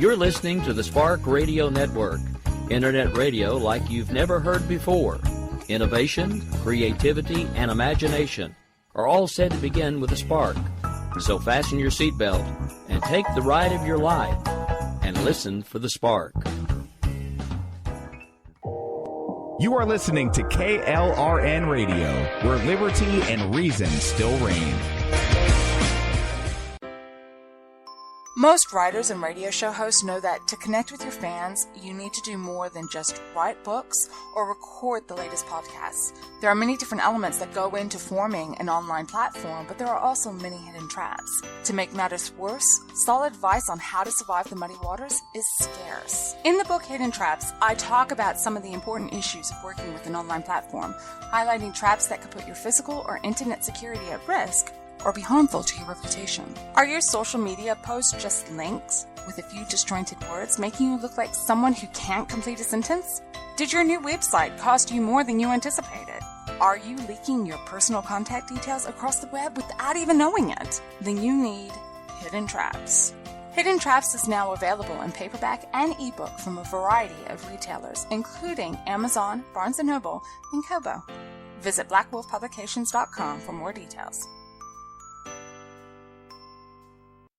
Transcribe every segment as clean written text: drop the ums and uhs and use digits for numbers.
You're listening to the Spark Radio Network, internet radio like you've never heard before. Innovation, creativity, and imagination are all said to begin with a spark. So fasten your seatbelt and take the ride of your life and listen for the spark. You are listening to KLRN Radio, where liberty and reason still reign. Most writers and radio show hosts know that to connect with your fans, you need to do more than just write books or record the latest podcasts. There are many different elements that go into forming an online platform, but there are also many hidden traps. To make matters worse, solid advice on how to survive the muddy waters is scarce. In the book Hidden Traps, I talk about some of the important issues of working with an online platform, highlighting traps that could put your physical or internet security at risk or be harmful to your reputation. Are your social media posts just links with a few disjointed words, making you look like someone who can't complete a sentence? Did your new website cost you more than you anticipated? Are you leaking your personal contact details across the web without even knowing it? Then you need Hidden Traps. Hidden Traps is now available in paperback and ebook from a variety of retailers, including Amazon, Barnes & Noble, and Kobo. Visit blackwolfpublications.com for more details.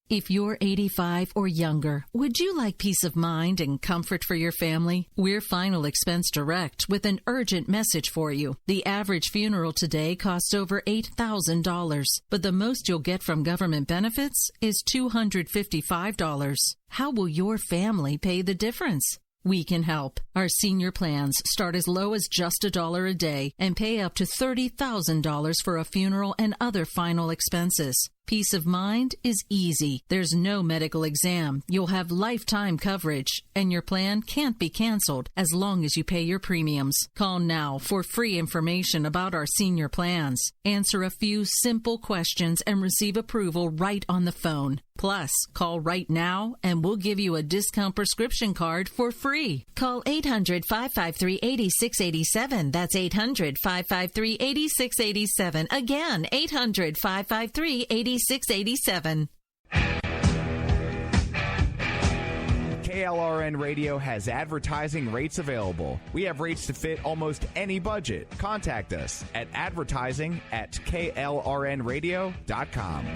If you're 85 or younger, would you like peace of mind and comfort for your family? We're Final Expense Direct with an urgent message for you. The average funeral today costs over $8,000, but the most you'll get from government benefits is $255. How will your family pay the difference? We can help. Our senior plans start as low as just $1 a day and pay up to $30,000 for a funeral and other final expenses. Peace of mind is easy. There's no medical exam. You'll have lifetime coverage, and your plan can't be canceled as long as you pay your premiums. Call now for free information about our senior plans. Answer a few simple questions and receive approval right on the phone. Plus, call right now and we'll give you a discount prescription card for free. Call 800-553-8687. That's 800-553-8687. Again, 800-553-8687. KLRN Radio has advertising rates available. We have rates to fit almost any budget. Contact us at advertising@klrnradio.com.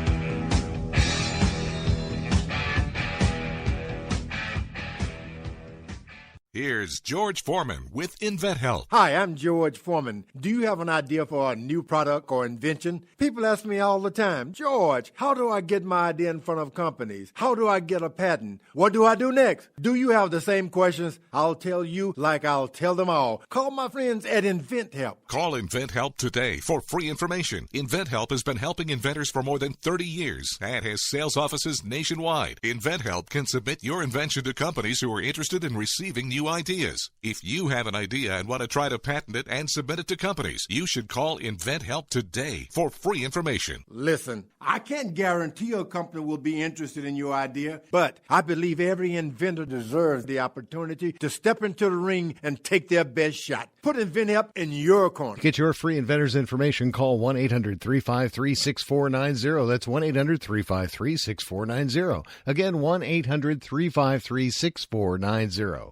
Here's George Foreman with InventHelp. Hi, I'm George Foreman. Do you have an idea for a new product or invention? People ask me all the time, George, how do I get my idea in front of companies? How do I get a patent? What do I do next? Do you have the same questions? I'll tell you like I'll tell them all. Call my friends at InventHelp. Call InventHelp today for free information. InventHelp has been helping inventors for more than 30 years and has sales offices nationwide. InventHelp can submit your invention to companies who are interested in receiving new ideas. If you have an idea and want to try to patent it and submit it to companies, you should call InventHelp today for free information. Listen, I can't guarantee a company will be interested in your idea, but I believe every inventor deserves the opportunity to step into the ring and take their best shot. Put InventHelp in your corner. To get your free inventor's information, call 1-800-353-6490. That's 1-800-353-6490. Again, 1-800-353-6490.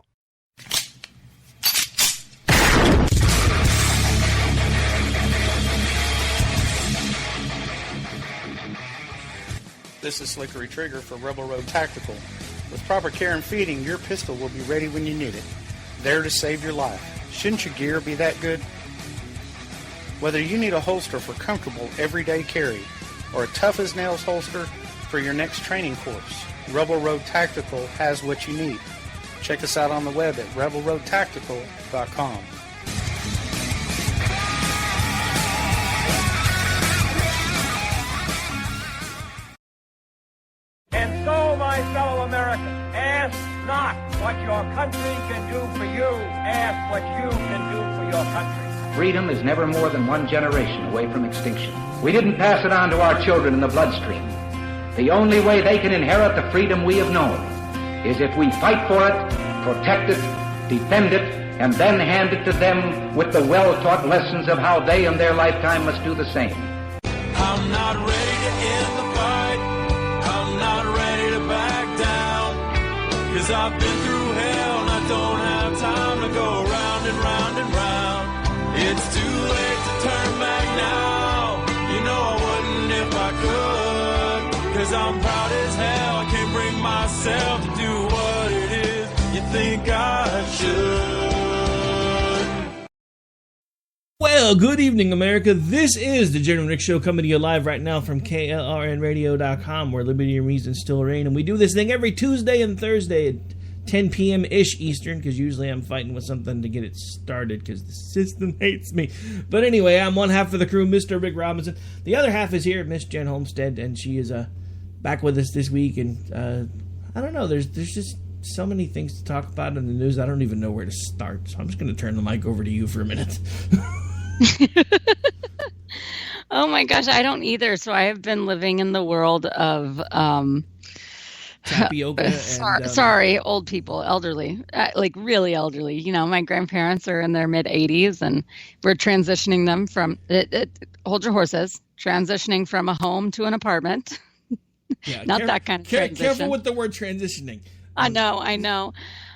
This is Slickery Trigger for Rebel Road Tactical. With proper care and feeding, your pistol will be ready when you need it. There to save your life. Shouldn't your gear be that good? Whether you need a holster for comfortable everyday carry or a tough-as-nails holster for your next training course, Rebel Road Tactical has what you need. Check us out on the web at rebelroadtactical.com. And so, my fellow Americans, ask not what your country can do for you. Ask what you can do for your country. Freedom is never more than one generation away from extinction. We didn't pass it on to our children in the bloodstream. The only way they can inherit the freedom we have known is if we fight for it, protect it, defend it, and then hand it to them with the well-taught lessons of how they in their lifetime must do the same. I'm not ready to end the fight. I'm not ready to back down. 'cause I've been through hell and I don't have time to go round and round and round. It's too late to turn back now. You know I wouldn't if I could, 'cause I'm proud as hell. I can't bring myself to do what it is you think I should. Well, good evening, America. This is the General Nick Show, coming to you live right now from KLRNradio.com, where liberty and reason still reign. And we do this thing every Tuesday and Thursday at 10 p.m.-ish Eastern, because usually I'm fighting with something to get it started because the system hates me. But anyway, I'm one half of the crew, Mr. Rick Robinson. The other half is here, Miss Jen Homestead, and she is back with us this week. And I don't know, there's just so many things to talk about in the news, I don't even know where to start. So I'm just going to turn the mic over to you for a minute. Oh my gosh, I don't either. So I have been living in the world of tapioca. Sorry, old people, elderly, like really elderly. You know, my grandparents are in their mid 80s, and we're transitioning them from hold your horses, transitioning from a home to an apartment. Yeah, not that kind of transition. Careful with the word transitioning. I know.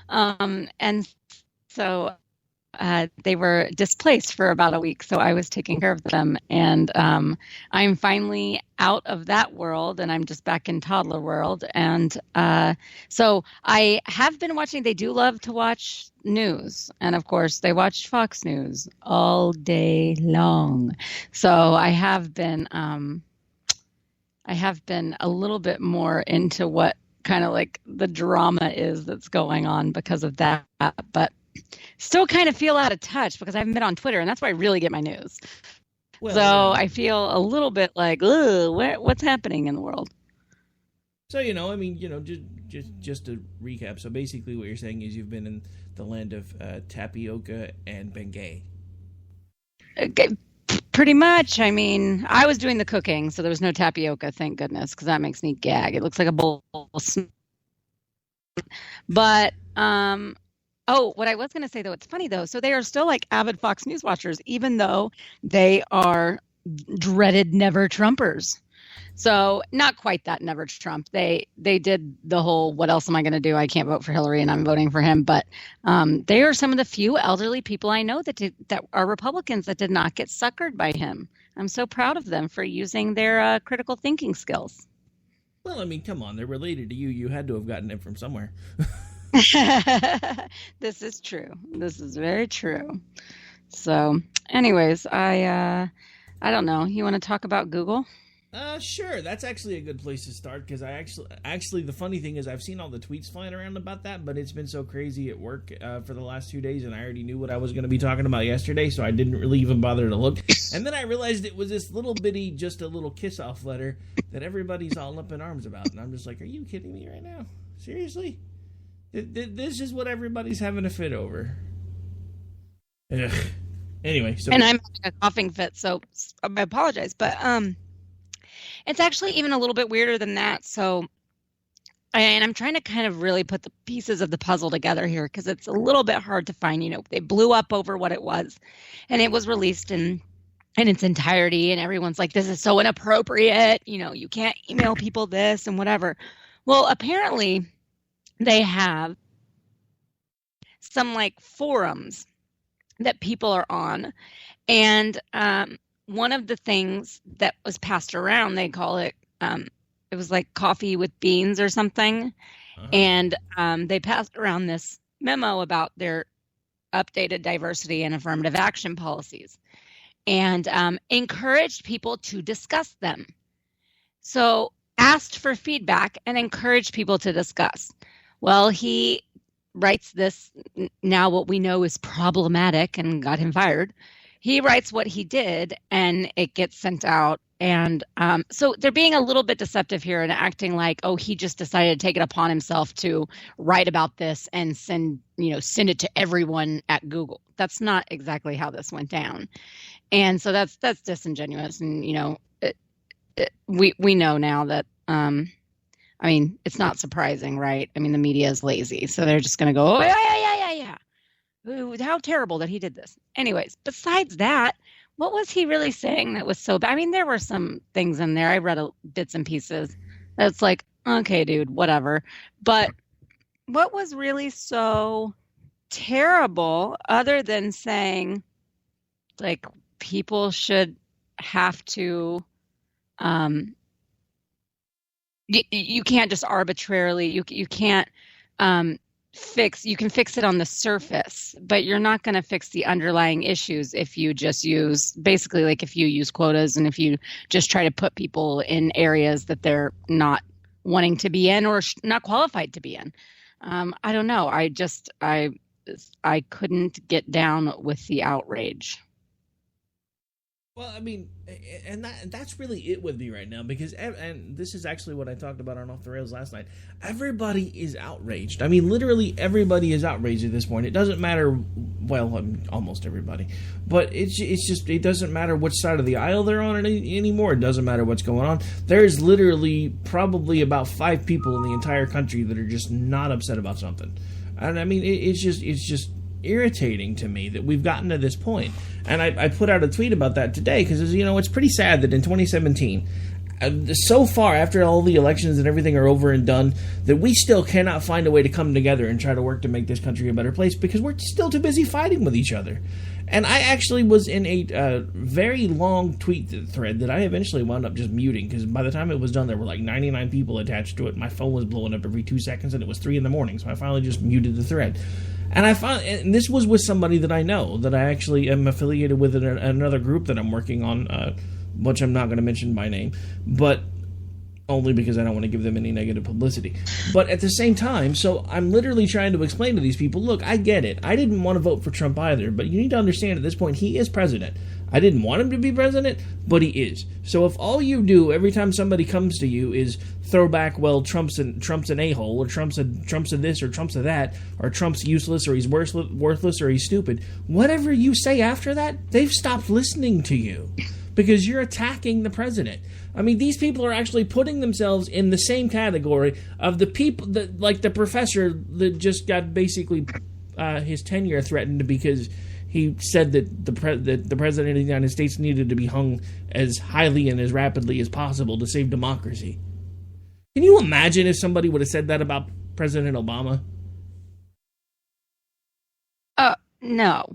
And so they were displaced for about a week, so I was taking care of them. And I'm finally out of that world, and I'm just back in toddler world. And so I have been watching, they do love to watch news. And of course, they watch Fox News all day long. So I have been a little bit more into what kind of like the drama is that's going on because of that. But still kind of feel out of touch because I haven't been on Twitter, and that's where I really get my news. Well, so I feel a little bit like, what's happening in the world? So, I mean, just to recap. So basically what you're saying is you've been in the land of tapioca and Bengay. Pretty much. I mean, I was doing the cooking, so there was no tapioca, thank goodness, because that makes me gag. It looks like a bowl. But, what I was going to say, though, it's funny, though. So they are still like avid Fox News watchers, even though they are dreaded never Trumpers. So not quite that never Trump. They did the whole, what else am I going to do? I can't vote for Hillary and I'm voting for him. But they are some of the few elderly people I know that are Republicans that did not get suckered by him. I'm so proud of them for using their critical thinking skills. Well, I mean, come on. They're related to you. You had to have gotten it from somewhere. This is true. This is very true. So anyways, I don't know. You want to talk about Google? Sure. That's actually a good place to start because I actually the funny thing is I've seen all the tweets flying around about that, but it's been so crazy at work for the last 2 days, and I already knew what I was going to be talking about yesterday, so I didn't really even bother to look. And then I realized it was this little bitty, just a little kiss-off letter that everybody's all up in arms about, and I'm just like, are you kidding me right now? Seriously? This is what everybody's having a fit over. Ugh. Anyway, so and I'm having a coughing fit, so I apologize, but it's actually even a little bit weirder than that. So, and I'm trying to kind of really put the pieces of the puzzle together here because it's a little bit hard to find. They blew up over what it was, and it was released in its entirety, and everyone's like, "This is so inappropriate." You can't email people this and whatever. Well, apparently, they have some like forums that people are on, and one of the things that was passed around, they call it, it was like coffee with beans or something. Uh-huh. And they passed around this memo about their updated diversity and affirmative action policies and encouraged people to discuss them. So asked for feedback and encouraged people to discuss. Well, he writes this, now what we know is problematic and got him fired. He writes what he did, and it gets sent out. And so they're being a little bit deceptive here and acting like, he just decided to take it upon himself to write about this and send it to everyone at Google. That's not exactly how this went down. And so that's disingenuous. And, we know now that, it's not surprising, right? I mean, the media is lazy. So they're just going to go, yeah. Ooh, how terrible that he did this. Anyways, besides that, what was he really saying that was so bad? I mean, there were some things in there. I read bits and pieces. That's like, okay, dude, whatever. But what was really so terrible, other than saying, like, people should have to, you can't just arbitrarily, you can't you can fix it on the surface, but you're not going to fix the underlying issues if you just use, basically, like if you use quotas and if you just try to put people in areas that they're not wanting to be in or not qualified to be in. I don't know. I couldn't get down with the outrage. Well, I mean, and that's really it with me right now, because, and this is actually what I talked about on Off the Rails last night, everybody is outraged. I mean, literally everybody is outraged at this point. It doesn't matter, well, almost everybody, but it's just, it doesn't matter which side of the aisle they're on anymore. It doesn't matter what's going on. There's literally probably about 5 people in the entire country that are just not upset about something. And I mean, it's just irritating to me that we've gotten to this point. And I put out a tweet about that today because, you know, it's pretty sad that in 2017, so far after all the elections and everything are over and done, that we still cannot find a way to come together and try to work to make this country a better place because we're still too busy fighting with each other. And I actually was in a very long tweet thread that I eventually wound up just muting because by the time it was done, there were like 99 people attached to it. My phone was blowing up every 2 seconds and it was 3 a.m, so I finally just muted the thread. And and this was with somebody that I know, that I actually am affiliated with another group that I'm working on, which I'm not going to mention by name, but only because I don't want to give them any negative publicity. But at the same time, so I'm literally trying to explain to these people, look, I get it. I didn't want to vote for Trump either, but you need to understand at this point, he is president. I didn't want him to be president, but he is. So if all you do every time somebody comes to you is throw back, well, Trump's an a-hole, or Trump's a this, or Trump's a that, or Trump's useless, or he's worthless, or he's stupid, whatever you say after that, they've stopped listening to you because you're attacking the president. I mean, these people are actually putting themselves in the same category of the people that, like the professor that just got basically his tenure threatened because he said that the president of the United States needed to be hung as highly and as rapidly as possible to save democracy. Can you imagine if somebody would have said that about President Obama? No.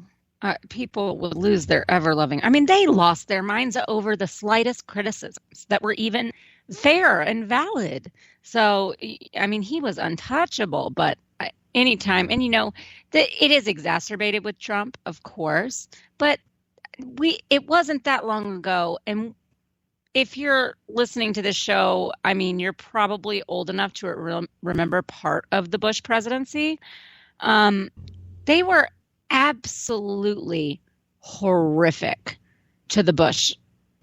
People would lose their ever-loving... I mean, they lost their minds over the slightest criticisms that were even fair and valid. So, I mean, he was untouchable, but anytime... And, you know, it is exacerbated with Trump, of course, but it wasn't that long ago. And if you're listening to this show, I mean, you're probably old enough to remember part of the Bush presidency. They were absolutely horrific to the Bush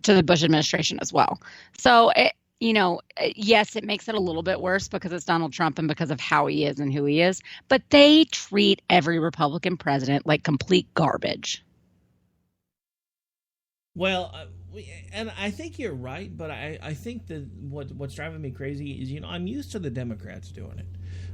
administration as well. So, yes, it makes it a little bit worse because it's Donald Trump and because of how he is and who he is. But they treat every Republican president like complete garbage. Well, and I think you're right, but I think that what's driving me crazy is, I'm used to the Democrats doing it.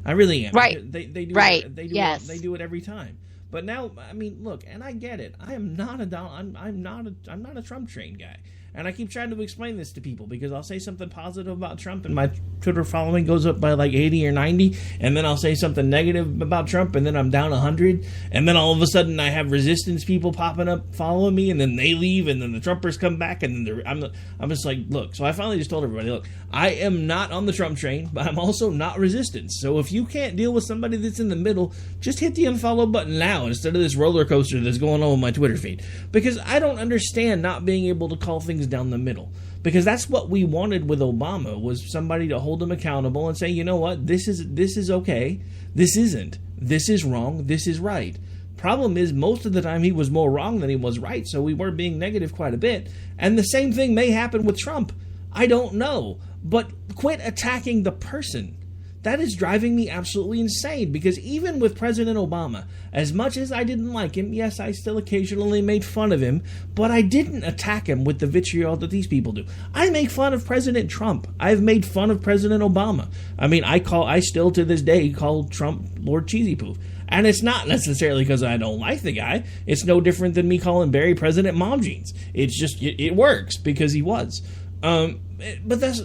I really am. Right. They do right. It, they do yes. it, they do it every time. But now, I mean, look, and I get it. I am not I'm not a Trump train guy. And I keep trying to explain this to people because I'll say something positive about Trump and my Twitter following goes up by like 80 or 90. And then I'll say something negative about Trump and then I'm down 100. And then all of a sudden I have resistance people popping up following me and then they leave and then the Trumpers come back and then I'm just like, look. So I finally just told everybody, look, I am not on the Trump train, but I'm also not resistance. So if you can't deal with somebody that's in the middle, just hit the unfollow button now instead of this roller coaster that's going on with my Twitter feed. Because I don't understand not being able to call things down the middle, because that's what we wanted with Obama, was somebody to hold him accountable and say, you know what, this is okay, this isn't, this is wrong, this is right. Problem is, most of the time he was more wrong than he was right, so we were being negative quite a bit. And the same thing may happen with Trump. I don't know, but quit attacking the person. That is driving me absolutely insane, because even with President Obama, as much as I didn't like him, yes, I still occasionally made fun of him, but I didn't attack him with the vitriol that these people do. I make fun of President Trump. I've made fun of President Obama. I mean, I still to this day call Trump Lord Cheesy Poof. And it's not necessarily because I don't like the guy. It's no different than me calling Barry President Mom Jeans. It's just, it works because he was. But that's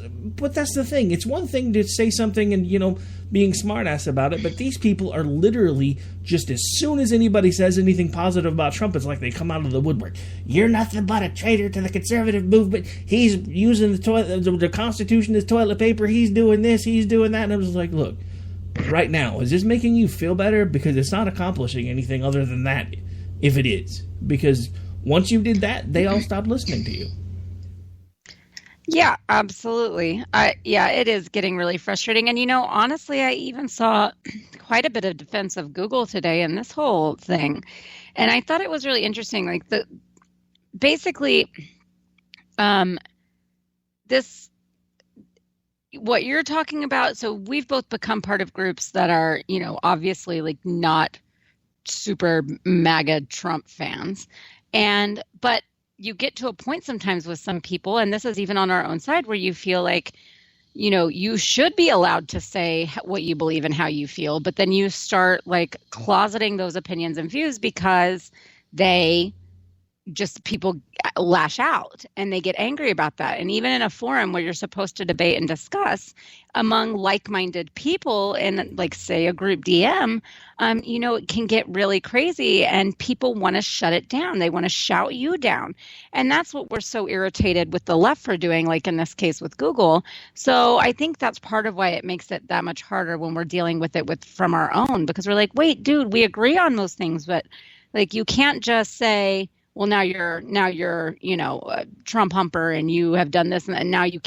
the thing. It's one thing to say something and, being smartass about it, but these people are literally just as soon as anybody says anything positive about Trump, it's like they come out of the woodwork. You're nothing but a traitor to the conservative movement. He's using the Constitution as toilet paper. He's doing this. He's doing that. And I was like, look, right now, is this making you feel better? Because it's not accomplishing anything other than that, if it is. Because once you did that, they all stopped listening to you. Yeah, absolutely. It is getting really frustrating. And, honestly, I even saw quite a bit of defense of Google today in this whole thing. And I thought it was really interesting. Like, what you're talking about. So we've both become part of groups that are, obviously like not super MAGA Trump fans. But you get to a point sometimes with some people, and this is even on our own side, where you feel like, you should be allowed to say what you believe and how you feel, but then you start like closeting those opinions and views because people lash out and they get angry about that. And even in a forum where you're supposed to debate and discuss among like-minded people in, like, say, a group DM, it can get really crazy and people want to shut it down. They want to shout you down. And that's what we're so irritated with the left for doing, like in this case with Google. So I think that's part of why it makes it that much harder when we're dealing with it from our own, because we're like, wait, dude, we agree on most things, but like you can't just say, well, now you're a Trump humper and you have done this and now you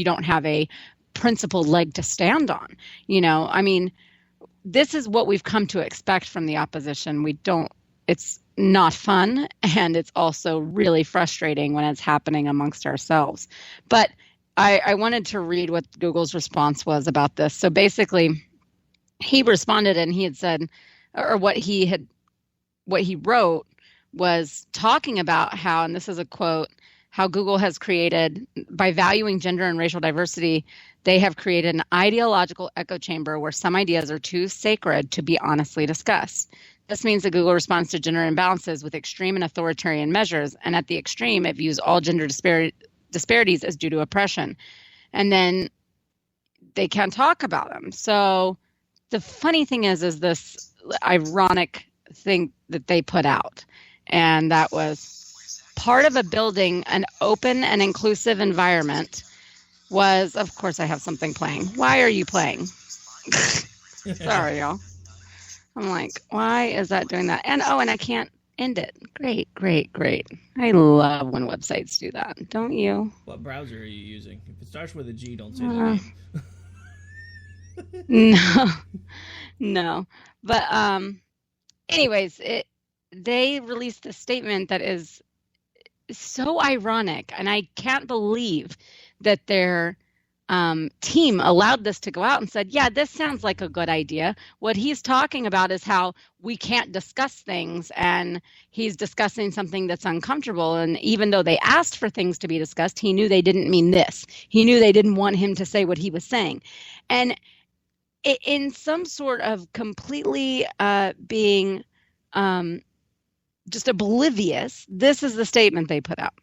don't have a principled leg to stand on. This is what we've come to expect from the opposition. It's not fun, and it's also really frustrating when it's happening amongst ourselves. But I wanted to read what Google's response was about this. So basically, he responded and he had said, or what he wrote was talking about how, and this is a quote, how Google has created, by valuing gender and racial diversity, they have created an ideological echo chamber where some ideas are too sacred to be honestly discussed. This means that Google responds to gender imbalances with extreme and authoritarian measures, and at the extreme, it views all gender disparities as due to oppression. And then they can't talk about them. So the funny thing is this ironic thing that they put out. And that was part of a building, an open and inclusive environment was, of course, I have something playing. Why are you playing? Sorry, y'all. I'm like, why is that doing that? And I can't end it. Great. I love when websites do that. Don't you? What browser are you using? If it starts with a G, don't say the name. No. But anyways, they released a statement that is so ironic, and I can't believe that their team allowed this to go out and said, yeah, this sounds like a good idea. What he's talking about is how we can't discuss things, and he's discussing something that's uncomfortable. And even though they asked for things to be discussed, he knew they didn't mean this. He knew they didn't want him to say what he was saying. And in some sort of completely being just oblivious, this is the statement they put out.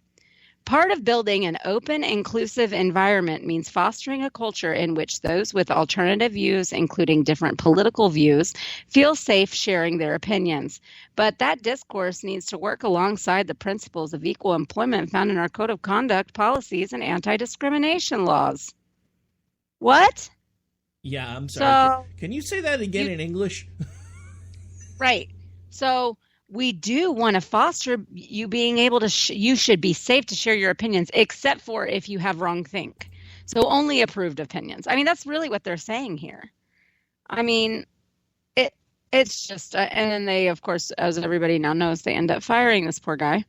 Part of building an open, inclusive environment means fostering a culture in which those with alternative views, including different political views, feel safe sharing their opinions. But that discourse needs to work alongside the principles of equal employment found in our code of conduct, policies, and anti-discrimination laws. What? Yeah, I'm sorry. Can you say that again in English? Right. So we do want to foster you being able to, you should be safe to share your opinions, except for if you have wrong think. So only approved opinions. I mean, that's really what they're saying here. I mean, it's just, and then they, of course, as everybody now knows, they end up firing this poor guy.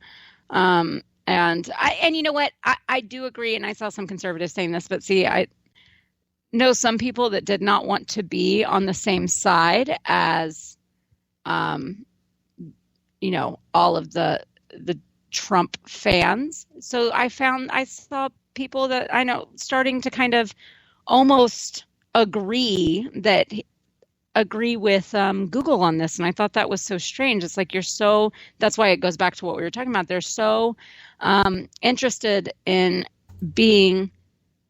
And you know what? I do agree. And I saw some conservatives saying this, but see, I know some people that did not want to be on the same side as, all of the Trump fans. So I saw people that I know starting to kind of almost agree with Google on this. And I thought that was so strange. It's like that's why it goes back to what we were talking about. They're so interested in being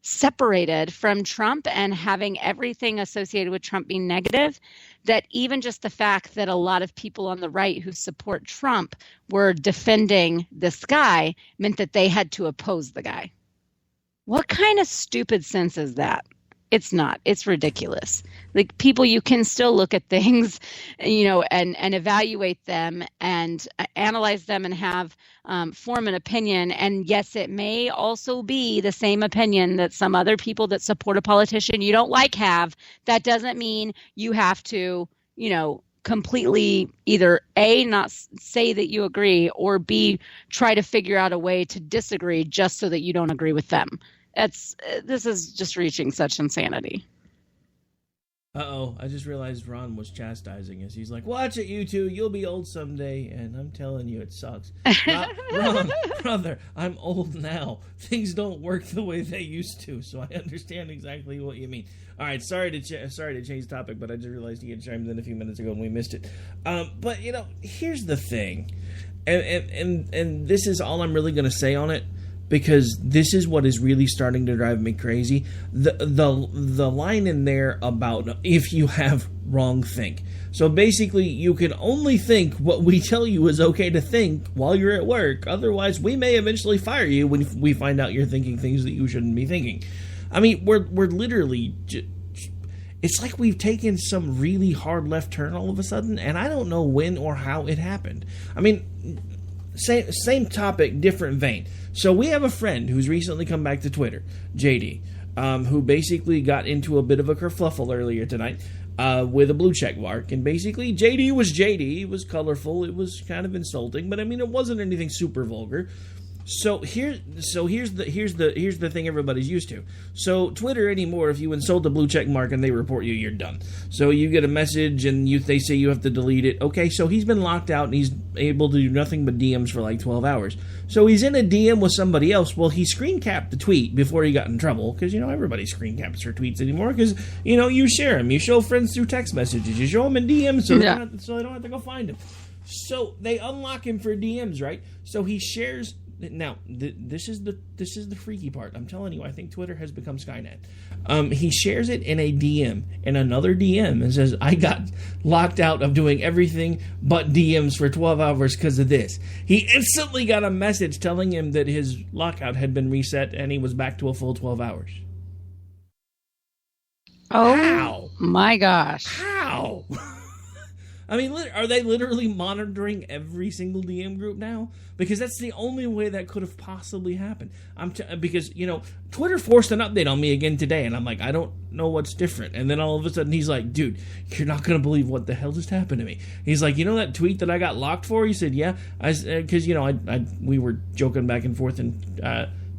separated from Trump and having everything associated with Trump being negative, that even just the fact that a lot of people on the right who support Trump were defending this guy meant that they had to oppose the guy. What kind of stupid sense is that? It's not. It's ridiculous. Like, people, you can still look at things, and evaluate them and analyze them and have form an opinion. And yes, it may also be the same opinion that some other people that support a politician you don't like have. That doesn't mean you have to, completely either A, not say that you agree, or B, try to figure out a way to disagree just so that you don't agree with them. This is just reaching such insanity. Uh-oh, I just realized Ron was chastising us. He's like, watch it, you two, you'll be old someday, and I'm telling you, it sucks. Ron, brother, I'm old now. Things don't work the way they used to, so I understand exactly what you mean. All right, sorry to change topic, but I just realized he had chimed in a few minutes ago and we missed it. But, here's the thing, and this is all I'm really going to say on it, because this is what is really starting to drive me crazy. The line in there about if you have wrong think. So basically, you can only think what we tell you is okay to think while you're at work. Otherwise, we may eventually fire you when we find out you're thinking things that you shouldn't be thinking. I mean, we're literally... It's like we've taken some really hard left turn all of a sudden, and I don't know when or how it happened. I mean, same topic, different vein. So we have a friend who's recently come back to Twitter, JD, who basically got into a bit of a kerfluffle earlier tonight with a blue check mark. And basically, JD was JD. It was colorful. It was kind of insulting, but I mean, it wasn't anything super vulgar. So here's the thing everybody's used to. So Twitter anymore, if you insult a blue check mark and they report you, you're done. So you get a message and they say you have to delete it. Okay, so he's been locked out and he's able to do nothing but DMs for like 12 hours. So he's in a DM with somebody else. Well, he screen capped the tweet before he got in trouble, because everybody screen caps their tweets anymore, because you share them, you show friends through text messages, you show them in DMs so they don't have to go find them. So they unlock him for DMs, right? So he shares. Now, this is the freaky part. I'm telling you, I think Twitter has become Skynet. He shares it in a DM, in another DM, and says, I got locked out of doing everything but DMs for 12 hours because of this. He instantly got a message telling him that his lockout had been reset and he was back to a full 12 hours. Oh, how? My gosh. How? I mean, are they literally monitoring every single DM group now? Because that's the only way that could have possibly happened. Because, Twitter forced an update on me again today, and I'm like, I don't know what's different. And then all of a sudden, he's like, dude, you're not going to believe what the hell just happened to me. He's like, that tweet that I got locked for? He said, yeah. Because, we were joking back and forth in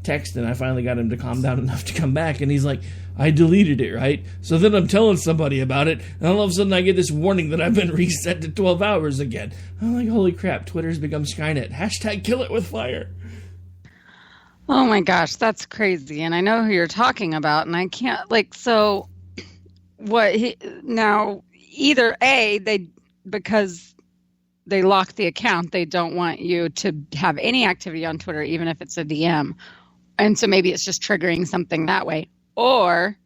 text, and I finally got him to calm down enough to come back, and he's like, I deleted it, right? So then I'm telling somebody about it, and all of a sudden I get this warning that I've been reset to 12 hours again. I'm like, holy crap, Twitter's become Skynet. Hashtag kill it with fire. Oh my gosh, that's crazy. And I know who you're talking about, and I can't, so now either A, because they locked the account, they don't want you to have any activity on Twitter, even if it's a DM. And so maybe it's just triggering something that way. Or,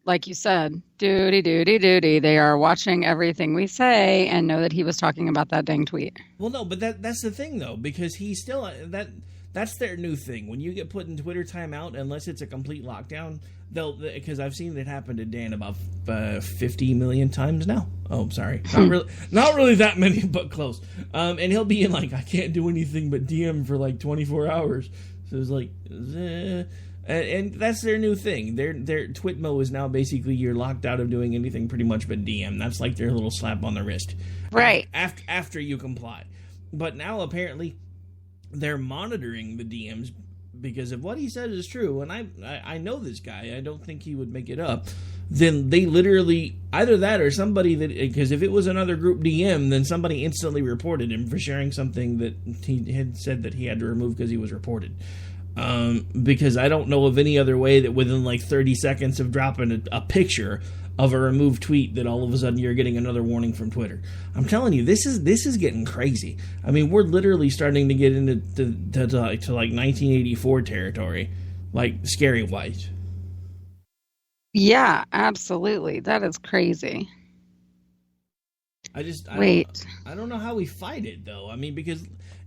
like you said, duty, they are watching everything we say and know that he was talking about that dang tweet. Well, no, but that's the thing, though, because he's still... That's their new thing. When you get put in Twitter timeout, unless it's a complete lockdown, because I've seen it happen to Dan about 50 million times now. Oh, sorry. Not really that many, but close. And he'll be in, I can't do anything but DM for, 24 hours. So it's like... And that's their new thing. Their Twitmo is now basically you're locked out of doing anything pretty much but DM. That's like their little slap on the wrist. Right. After you comply. But now apparently they're monitoring the DMs because if what he says is true, and I know this guy, I don't think he would make it up, then they literally, either that or somebody because if it was another group DM, then somebody instantly reported him for sharing something that he had said that he had to remove because he was reported. Because I don't know of any other way that within 30 seconds of dropping a picture of a removed tweet that all of a sudden you're getting another warning from Twitter. I'm telling you, this is getting crazy. I mean, we're literally starting to get into 1984 territory. like scary white. Yeah, absolutely. That is crazy. I don't know how we fight it though. I mean, because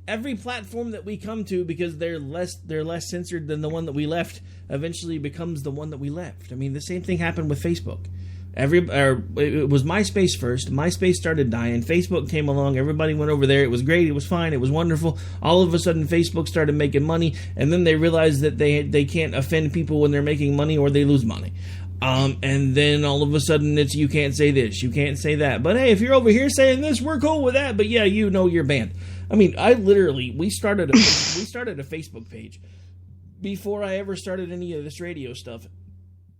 every platform that we come to, because they're less censored than the one that we left, eventually becomes the one that we left. I mean, the same thing happened with Facebook. It was MySpace first. MySpace started dying. Facebook came along. Everybody went over there. It was great. It was fine. It was wonderful. All of a sudden, Facebook started making money, and then they realized that they can't offend people when they're making money, or they lose money. And then all of a sudden it's, you can't say this, you can't say that. But hey, if you're over here saying this, we're cool with that. But yeah, you're banned. I mean, we started a Facebook page before I ever started any of this radio stuff.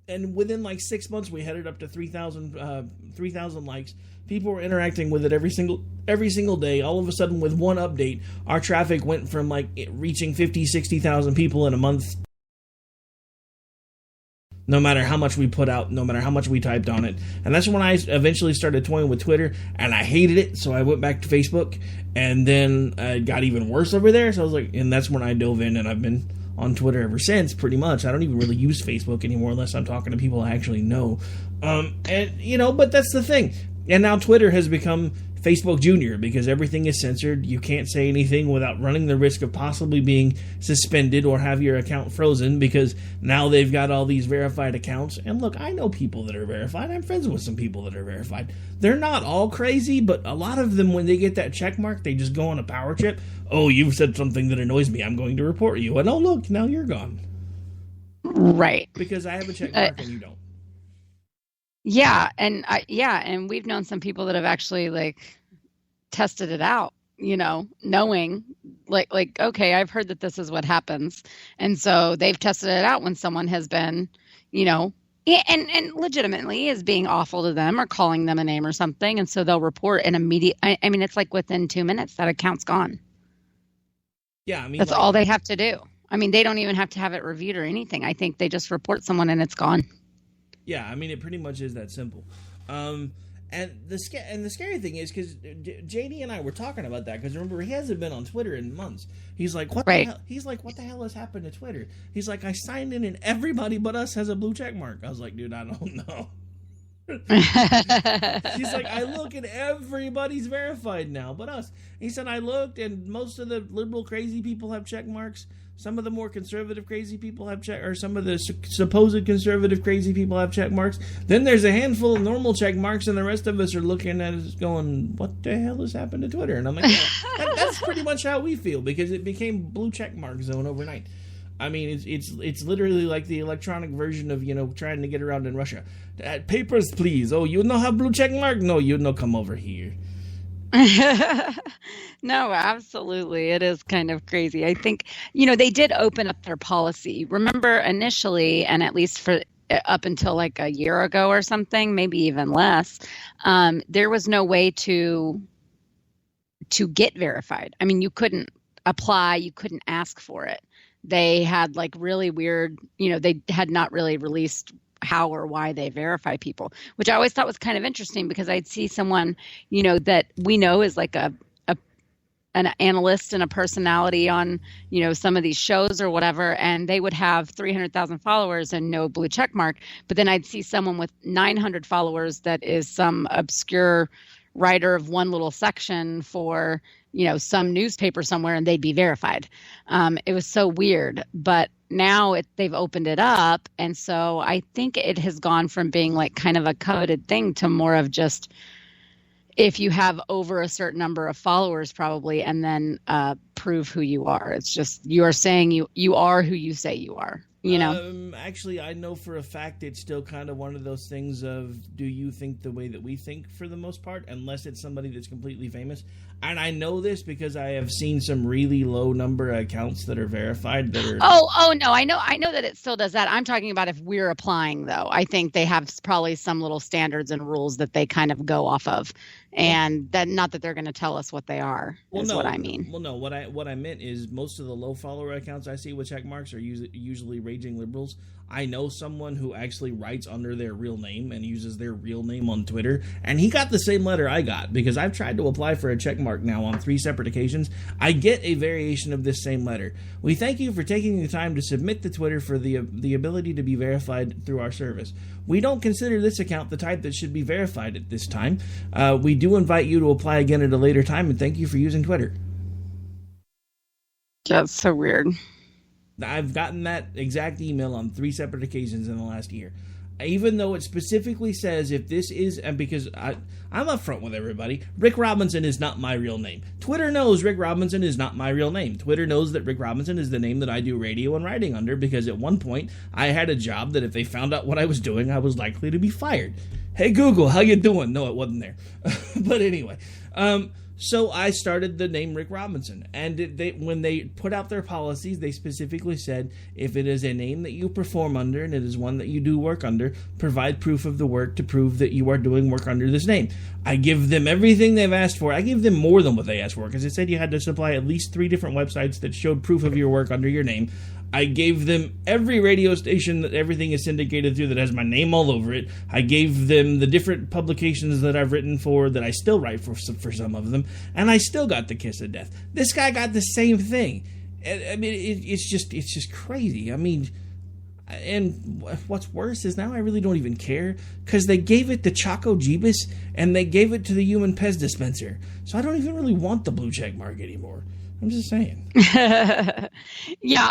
And within like 6 months, we had it up to 3,000 likes. People were interacting with it every single day. All of a sudden, with one update, our traffic went from like reaching 50, 60,000 people in a month. No matter how much we put out, no matter how much we typed on it. And that's when I eventually started toying with Twitter, and I hated it, so I went back to Facebook, and then it got even worse over there, so I was like, and that's when I dove in, and I've been on Twitter ever since, pretty much. I don't even really use Facebook anymore unless I'm talking to people I actually know. But that's the thing. And now Twitter has become Facebook Junior, because everything is censored. You can't say anything without running the risk of possibly being suspended or have your account frozen, because now they've got all these verified accounts. And look, I know people that are verified. I'm friends with some people that are verified. They're not all crazy, but a lot of them, when they get that check mark, they just go on a power trip. Oh, you've said something that annoys me. I'm going to report you. And oh, look, now you're gone. Right. Because I have a check mark and you don't. Yeah, and we've known some people that have actually like tested it out, knowing like okay, I've heard that this is what happens, and so they've tested it out when someone has been, and legitimately is being awful to them or calling them a name or something, and so they'll report an immediate. I mean, it's like within 2 minutes that account's gone. Yeah, I mean that's all they have to do. I mean, they don't even have to have it reviewed or anything. I think they just report someone and it's gone. Yeah, I mean, it pretty much is that simple. And the scary thing is, because JD and I were talking about that, because remember, he hasn't been on Twitter in months. He's like, what the hell? He's like, what the hell has happened to Twitter? He's like, I signed in and everybody but us has a blue check mark. I was like, dude, I don't know. She's like, I look and everybody's verified now but us. He said, I looked and most of the liberal crazy people have check marks. Some of the more conservative crazy people have check, or some of the supposed conservative crazy people have check marks. Then there's a handful of normal check marks, and the rest of us are looking at us going, what the hell has happened to Twitter? And I'm like, that's pretty much how we feel, because it became blue check mark zone overnight. I mean, it's literally like the electronic version of, trying to get around in Russia. Papers, please. Oh, you don't have blue check mark? No, you don't come over here. No, absolutely. It is kind of crazy. I think, they did open up their policy. Remember initially, and at least for up until like a year ago or something, maybe even less, there was no way to get verified. I mean, you couldn't apply, you couldn't ask for it. They had like really weird, they had not really released how or why they verify people, which I always thought was kind of interesting, because I'd see someone, that we know is like an analyst and a personality on, some of these shows or whatever, and they would have 300,000 followers and no blue check mark. But then I'd see someone with 900 followers that is some obscure writer of one little section for, some newspaper somewhere, and they'd be verified. It was so weird, but now they've opened it up. And so I think it has gone from being like kind of a coveted thing to more of just, if you have over a certain number of followers probably, and then prove who you are. It's just, you are saying you are who you say you are, Actually, I know for a fact it's still kind of one of those things of, do you think the way that we think for the most part, unless it's somebody that's completely famous. And I know this because I have seen some really low number accounts that are verified that are... Oh no, I know that it still does that. I'm talking about if we're applying, though. I think they have probably some little standards and rules that they kind of go off of, And that, not that they're going to tell us what they are, what I mean. Well, no, what I meant is most of the low follower accounts I see with check marks are usually raging liberals. I know someone who actually writes under their real name and uses their real name on Twitter, and he got the same letter I got, because I've tried to apply for a check mark now on 3 separate occasions. I get a variation of this same letter. We thank you for taking the time to submit to Twitter for the ability to be verified through our service. We don't consider this account the type that should be verified at this time. We do invite you to apply again at a later time, and thank you for using Twitter. That's so weird. I've gotten that exact email on 3 separate occasions in the last year. Even though it specifically says if this is, and because I'm upfront with everybody, Rick Robinson is not my real name. Twitter knows Rick Robinson is not my real name. Twitter knows that Rick Robinson is the name that I do radio and writing under, because at one point I had a job that if they found out what I was doing, I was likely to be fired. Hey Google, how you doing? No, it wasn't there. But anyway, so I started the name Rick Robinson, and when they put out their policies, they specifically said, if it is a name that you perform under and it is one that you do work under, provide proof of the work to prove that you are doing work under this name. I give them everything they've asked for. I give them more than what they asked for, because it said you had to supply at least 3 different websites that showed proof of your work under your name. I gave them every radio station that everything is syndicated through that has my name all over it. I gave them the different publications that I've written for, that I still write for some of them, and I still got the kiss of death. This guy got the same thing. I mean, it's just crazy. I mean, and what's worse is now I really don't even care, because they gave it to Choco Jeebus and they gave it to the human Pez dispenser. So I don't even really want the blue check mark anymore. I'm just saying. Yeah,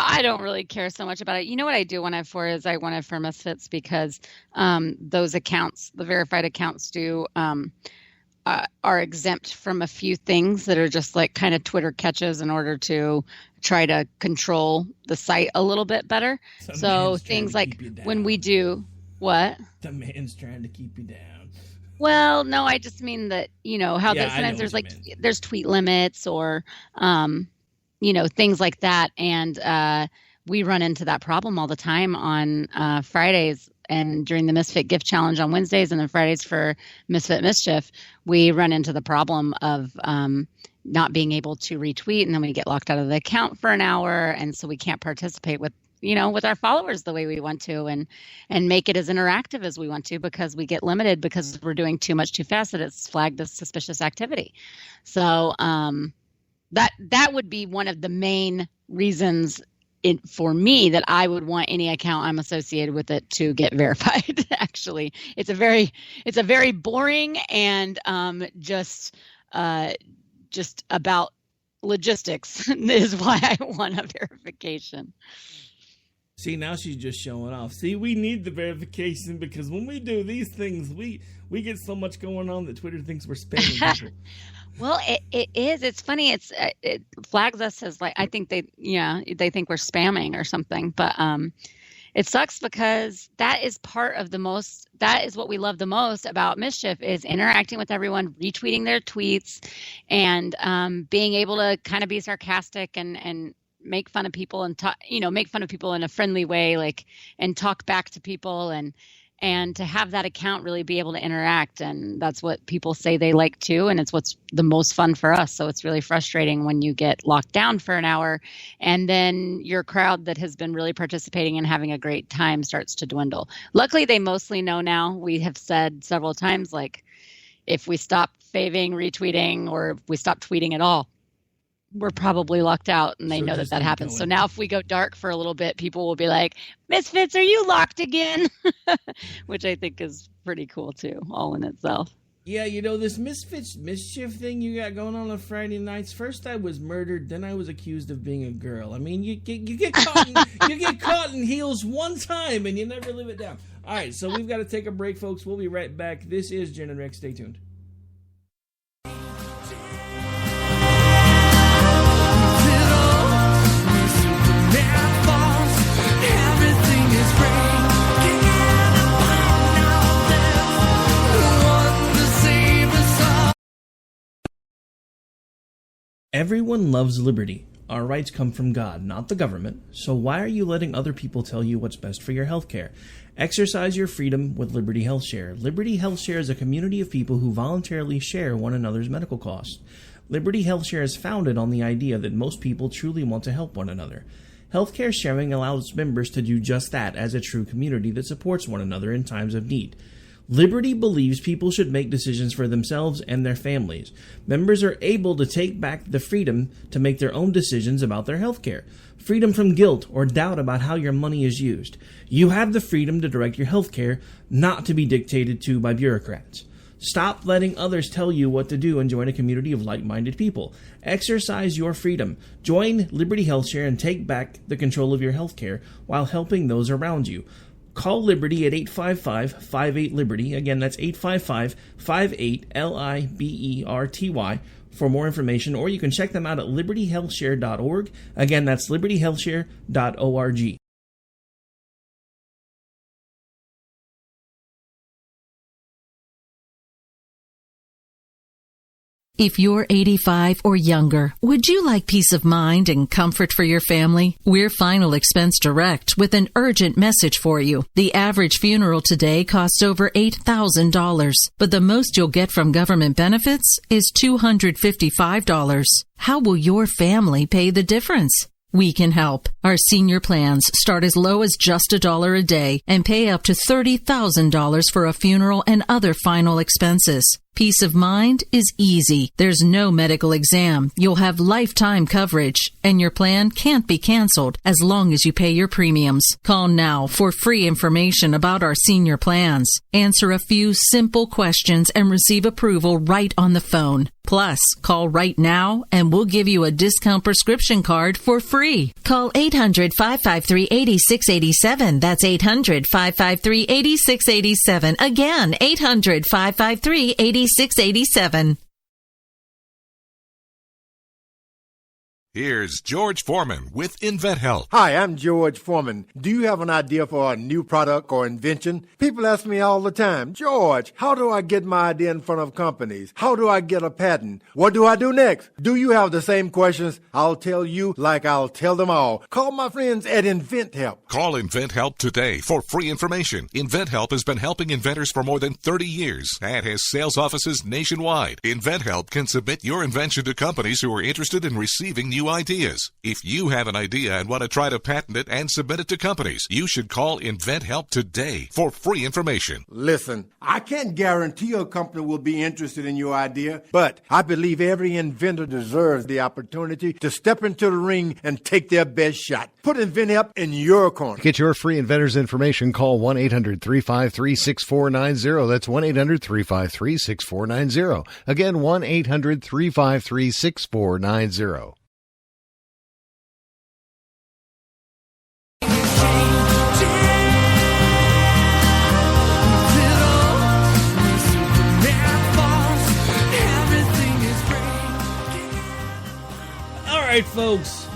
I don't really care so much about it. You know what I do want it for is I want it for Misfits, because those accounts, the verified accounts, are exempt from a few things that are just like kind of Twitter catches in order to try to control the site a little bit better. So things like when we do what? The man's trying to keep you down. Well, no, I just mean that, how sometimes there's there's tweet limits or, things like that. And we run into that problem all the time on Fridays and during the Misfit Gift Challenge on Wednesdays, and then Fridays for Misfit Mischief. We run into the problem of not being able to retweet, and then we get locked out of the account for an hour. And so we can't participate with our followers the way we want to and make it as interactive as we want to, because we get limited because we're doing too much too fast that it's flagged as suspicious activity. So that would be one of the main reasons for me that I would want any account I'm associated with it to get verified. Actually, it's a very boring and just about logistics is why I want a verification. See, now she's just showing off. See, we need the verification because when we do these things, we get so much going on that Twitter thinks we're spamming people. Well, it is. It's funny. It flags us as I think they think we're spamming or something. But it sucks because that is that is what we love the most about Mischief, is interacting with everyone, retweeting their tweets, and being able to kind of be sarcastic and make fun of people and make fun of people in a friendly way, and talk back to people and to have that account really be able to interact. And that's what people say they like too. And it's what's the most fun for us. So it's really frustrating when you get locked down for an hour and then your crowd that has been really participating and having a great time starts to dwindle. Luckily, they mostly know now. We have said several times, if we stop faving, retweeting, or if we stop tweeting at all, we're probably locked out, and they know that happens. So now if we go dark for a little bit, people will be like, Misfits, are you locked again? Which I think is pretty cool too, all in itself. Yeah, this Misfits Mischief thing you got going on Friday nights. First I was murdered, then I was accused of being a girl. I mean, you get caught in heels one time, and you never live it down. All right, so we've got to take a break, folks. We'll be right back. This is Jen and Rick. Stay tuned. Everyone loves liberty. Our rights come from God, not the government. So why are you letting other people tell you what's best for your health care? Exercise your freedom with Liberty Health Share. Liberty Health Share is a community of people who voluntarily share one another's medical costs. Liberty Health Share is founded on the idea that most people truly want to help one another. Healthcare sharing allows members to do just that as a true community that supports one another in times of need. Liberty believes people should make decisions for themselves and their families. Members are able to take back the freedom to make their own decisions about their health care. Freedom from guilt or doubt about how your money is used. You have the freedom to direct your health care, not to be dictated to by bureaucrats. Stop letting others tell you what to do and join a community of like-minded people. Exercise your freedom. Join Liberty Health Share and take back the control of your health care while helping those around you. Call Liberty at 855-58-LIBERTY. Again, that's 855-58-LIBERTY for more information, or you can check them out at libertyhealthshare.org. Again, that's libertyhealthshare.org. If you're 85 or younger, would you like peace of mind and comfort for your family? We're Final Expense Direct with an urgent message for you. The average funeral today costs over $8,000, but the most you'll get from government benefits is $255. How will your family pay the difference? We can help. Our senior plans start as low as just $1 a day and pay up to $30,000 for a funeral and other final expenses. Peace of mind is easy. There's no medical exam. You'll have lifetime coverage, and your plan can't be canceled as long as you pay your premiums. Call now for free information about our senior plans. Answer a few simple questions and receive approval right on the phone. Plus, call right now and we'll give you a discount prescription card for free. Call 800-553-8687. That's 800-553-8687. Again, 800-553-8687. Here's George Foreman with InventHelp. Hi, I'm George Foreman. Do you have an idea for a new product or invention? People ask me all the time, George, how do I get my idea in front of companies? How do I get a patent? What do I do next? Do you have the same questions? I'll tell you like I'll tell them all. Call my friends at InventHelp. Call InventHelp today for free information. InventHelp has been helping inventors for more than 30 years and has sales offices nationwide. InventHelp can submit your invention to companies who are interested in receiving new ideas. If you have an idea and want to try to patent it and submit it to companies, you should call InventHelp today for free information. Listen, I can't guarantee a company will be interested in your idea, but I believe every inventor deserves the opportunity to step into the ring and take their best shot. Put InventHelp in your corner. To get your free inventor's information, call 1-800-353-6490. That's 1-800-353-6490. Again, 1-800-353-6490. All right, folks,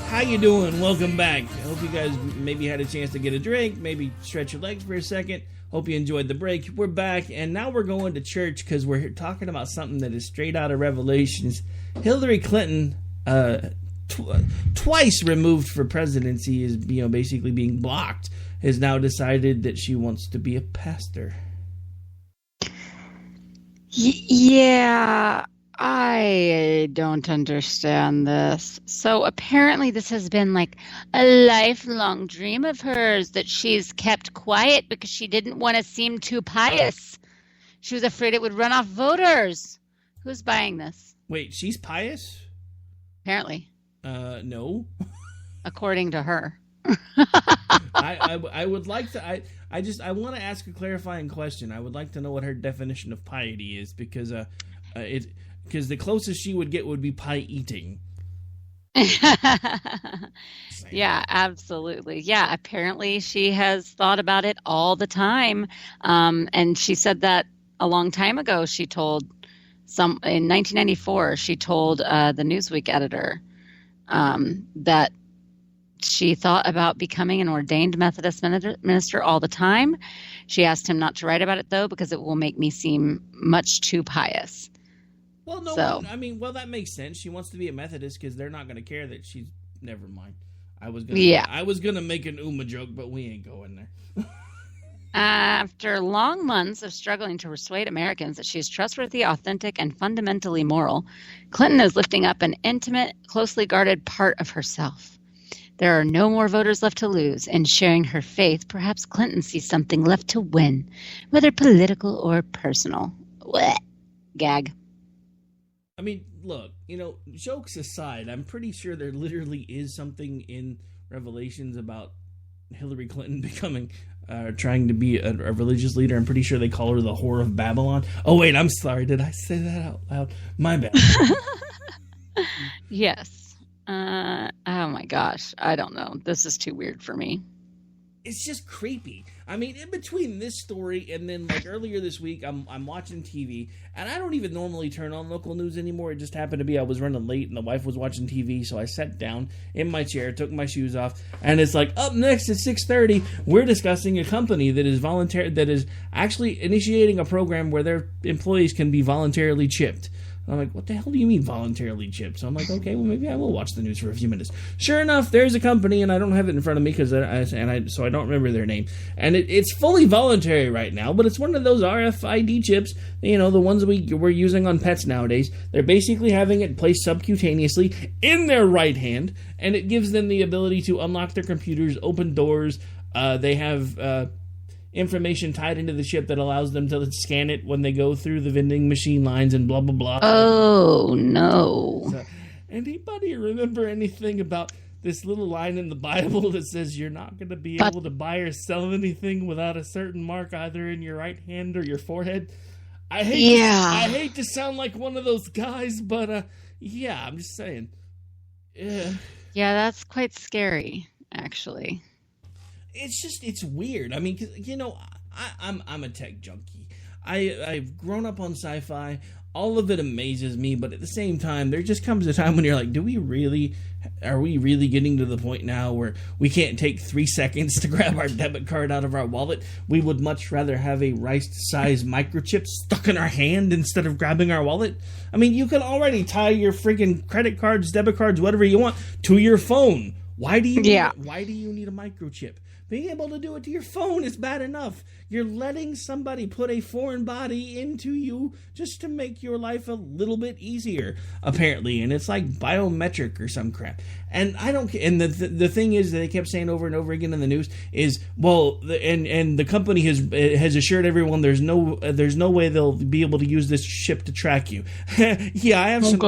how you doing? Welcome back. I hope you guys maybe had a chance to get a drink, maybe stretch your legs for a second. Hope you enjoyed the break. We're back, and now we're going to church because we're talking about something that is straight out of Revelations. Hillary Clinton, twice removed for presidency, is basically being blocked, has now decided that she wants to be a pastor. Yeah, I don't understand this. So apparently this has been like a lifelong dream of hers that she's kept quiet because she didn't want to seem too pious. She was afraid it would run off voters. Who's buying this? Wait, she's pious? Apparently. No. According to her. I would like to. I want to ask a clarifying question. I would like to know what her definition of piety is, because because the closest she would get would be pie eating. Yeah, absolutely. Yeah, apparently she has thought about it all the time, and she said that a long time ago. She told in 1994. She told the Newsweek editor that she thought about becoming an ordained Methodist minister all the time. She asked him not to write about it, though, because it will make me seem much too pious. Well, no, So. I mean, well, that makes sense. She wants to be a Methodist because they're not going to care that she's. Never mind. I was gonna make an Uma joke, but we ain't going there. After long months of struggling to persuade Americans that she is trustworthy, authentic, and fundamentally moral, Clinton is lifting up an intimate, closely guarded part of herself. There are no more voters left to lose. In sharing her faith, perhaps Clinton sees something left to win, whether political or personal. Blech. Gag. I mean, look, jokes aside, I'm pretty sure there literally is something in Revelations about Hillary Clinton becoming, trying to be a religious leader. I'm pretty sure they call her the whore of Babylon. Oh, wait, I'm sorry. Did I say that out loud? My bad. Yes. Oh, my gosh. I don't know. This is too weird for me. It's just creepy. I mean, in between this story and then, like, earlier this week, I'm watching TV, and I don't even normally turn on local news anymore. It just happened to be I was running late, and the wife was watching TV, so I sat down in my chair, took my shoes off, and it's like, up next at 6:30, we're discussing a company that is actually initiating a program where their employees can be voluntarily chipped. And I'm like, what the hell do you mean voluntarily chipped? So I'm like, okay, well, maybe I will watch the news for a few minutes. Sure enough, there's a company, and I don't have it in front of me so I don't remember their name. And it's fully voluntary right now, but it's one of those RFID chips, the ones we're using on pets nowadays. They're basically having it placed subcutaneously in their right hand, and it gives them the ability to unlock their computers, open doors. They have information tied into the chip that allows them to scan it when they go through the vending machine lines and blah, blah, blah. Oh, no. So, anybody remember anything about this little line in the Bible that says you're not going to be able to buy or sell anything without a certain mark either in your right hand or your forehead? I hate to sound like one of those guys, but I'm just saying. Yeah, that's quite scary, actually. It's weird. I mean, 'cause, I'm a tech junkie. I've grown up on sci-fi. All of it amazes me, but at the same time, there just comes a time when you're like, are we really getting to the point now where we can't take 3 seconds to grab our debit card out of our wallet? We would much rather have a rice-sized microchip stuck in our hand instead of grabbing our wallet. I mean, you can already tie your freaking credit cards, debit cards, whatever you want, to your phone. Why do you need a microchip? Being able to do it to your phone is bad enough. You're letting somebody put a foreign body into you just to make your life a little bit easier, apparently. And it's like biometric or some crap. And I don't. And the thing is that they kept saying over and over again in the news is, well, and the company has assured everyone there's no way they'll be able to use this chip to track you. Yeah, I have some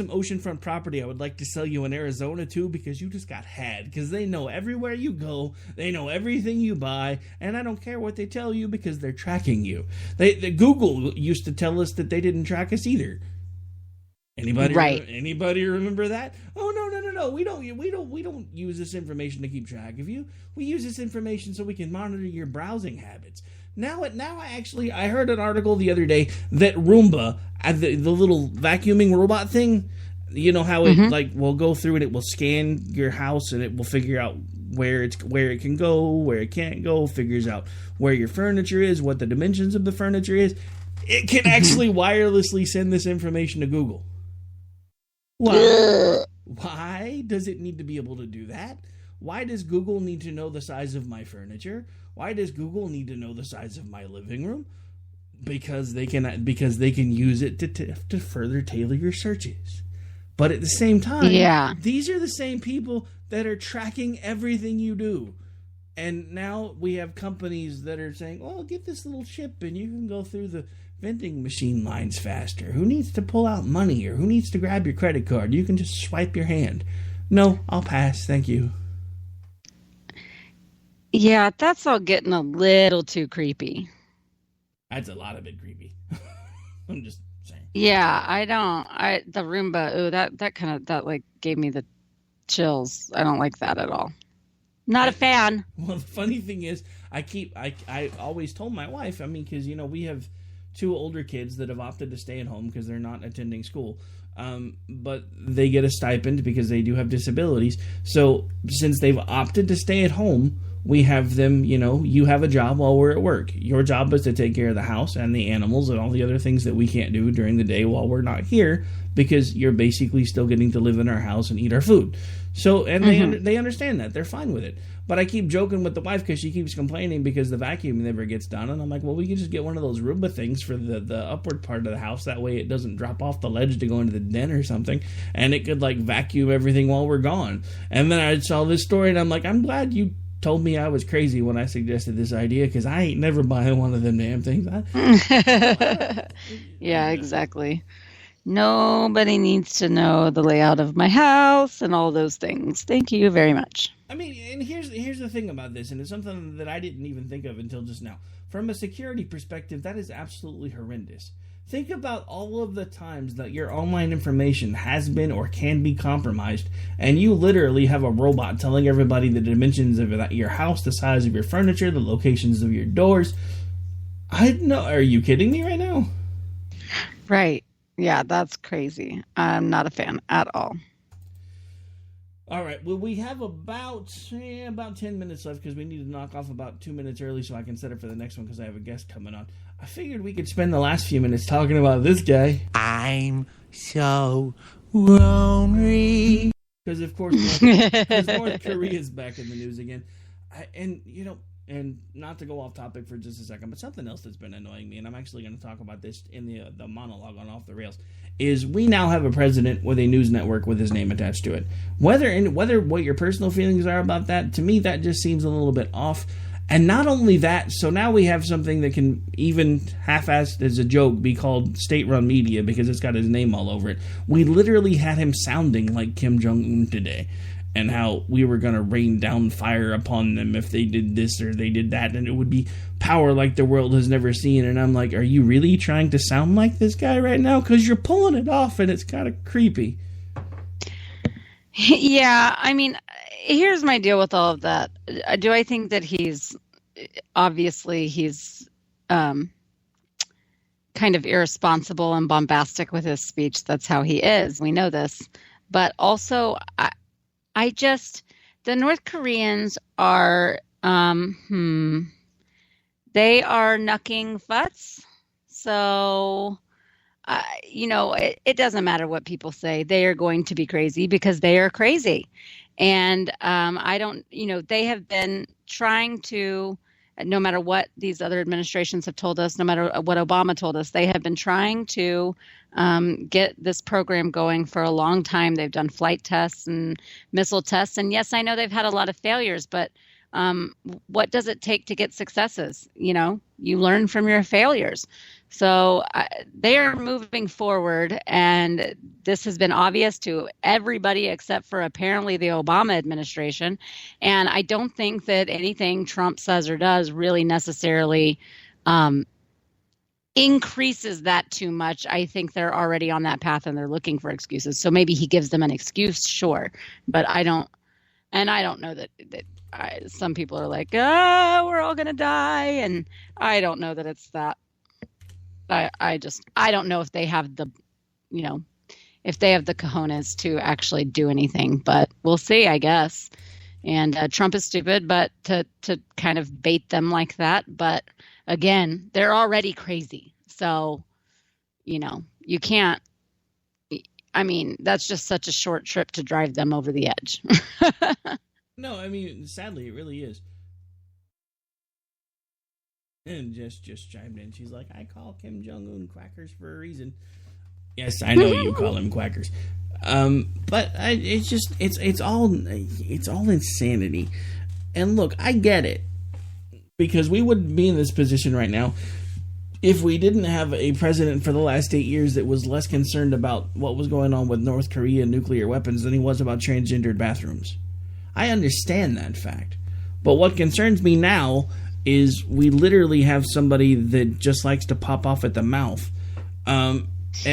oceanfront property I would like to sell you in Arizona too, because you just got had. Because they know everywhere you go, they know everything you buy, and I don't care what they tell you because they're tracking you. Google used to tell us that they didn't track us either. Anybody remember that? Oh no. We don't use this information to keep track of you. We use this information so we can monitor your browsing habits. I heard an article the other day that Roomba, the little vacuuming robot thing, you know how it will go through and it will scan your house and it will figure out where it can go, where it can't go, figures out where your furniture is, what the dimensions of the furniture is. It can actually wirelessly send this information to Google. Why does it need to be able to do that? Why does Google need to know the size of my furniture? Why does Google need to know the size of my living room? Because they can use it to further tailor your searches. But at the same time, these are the same people that are tracking everything you do. And now we have companies that are saying, oh, get this little chip and you can go through the vending machine lines faster. Who needs to pull out money or who needs to grab your credit card? You can just swipe your hand. No, I'll pass. Thank you. Yeah, that's all getting a little too creepy. That's a lot of it creepy. I'm just saying. Yeah, the Roomba, ooh, that gave me the chills. I don't like that at all. Not a fan. Well, the funny thing is, I always told my wife, I mean, because, we have 2 older kids that have opted to stay at home because they're not attending school. But they get a stipend because they do have disabilities. So since they've opted to stay at home, we have them, you have a job while we're at work. Your job is to take care of the house and the animals and all the other things that we can't do during the day while we're not here, because you're basically still getting to live in our house and eat our food. So, and they understand that. They're fine with it. But I keep joking with the wife because she keeps complaining because the vacuum never gets done. And I'm like, well, we can just get one of those Roomba things for the upward part of the house. That way it doesn't drop off the ledge to go into the den or something. And it could, vacuum everything while we're gone. And then I saw this story, and I'm like, I'm glad you told me I was crazy when I suggested this idea, because I ain't never buying one of them damn things. Yeah, exactly. Nobody needs to know the layout of my house and all those things. Thank you very much. I mean, and here's the thing about this, and it's something that I didn't even think of until just now. From a security perspective, that is absolutely horrendous. Think about all of the times that your online information has been or can be compromised, and you literally have a robot telling everybody the dimensions of your house, the size of your furniture, the locations of your doors. Are you kidding me right now? Right. Yeah, that's crazy. I'm not a fan at all. All right. Well, we have about 10 minutes left because we need to knock off about 2 minutes early so I can set up for the next one because I have a guest coming on. I figured we could spend the last few minutes talking about this guy. I'm so lonely. Because, of course, North Korea is back in the news again. And not to go off topic for just a second, but something else that's been annoying me, and I'm actually going to talk about this in the monologue on Off the Rails, is we now have a president with a news network with his name attached to it. Whether what your personal feelings are about that, to me that just seems a little bit off. And not only that, so now we have something that can even half-assed as a joke be called state-run media because it's got his name all over it. We literally had him sounding like Kim Jong-un today. And how we were going to rain down fire upon them if they did this or they did that. And it would be power like the world has never seen. And I'm like, are you really trying to sound like this guy right now? Because you're pulling it off and it's kind of creepy. Yeah, I mean, here's my deal with all of that. Do I think that he's kind of irresponsible and bombastic with his speech? That's how he is. We know this. But also, the North Koreans are, they are knucking futs. So, it doesn't matter what people say. They are going to be crazy because they are crazy. And they have been trying to, no matter what these other administrations have told us, no matter what Obama told us, they have been trying to get this program going for a long time. They've done flight tests and missile tests. And yes, I know they've had a lot of failures, but what does it take to get successes? You learn from your failures. So they are moving forward, and this has been obvious to everybody except for apparently the Obama administration. And I don't think that anything Trump says or does really necessarily increases that too much. I think they're already on that path and they're looking for excuses. So maybe he gives them an excuse, sure. But I don't know that some people are like, we're all going to die. And I don't know that it's that. I don't know if they have the cojones to actually do anything, but we'll see, I guess. And Trump is stupid, but to kind of bait them like that. But again, they're already crazy. So, you can't, I mean, that's just such a short trip to drive them over the edge. No, I mean, sadly, it really is. And just chimed in. She's like, I call Kim Jong-un quackers for a reason. Yes, I know you call him quackers. But it's all insanity. And look, I get it. Because we wouldn't be in this position right now if we didn't have a president for the last 8 years that was less concerned about what was going on with North Korea nuclear weapons than he was about transgendered bathrooms. I understand that fact. But what concerns me now is we literally have somebody that just likes to pop off at the mouth and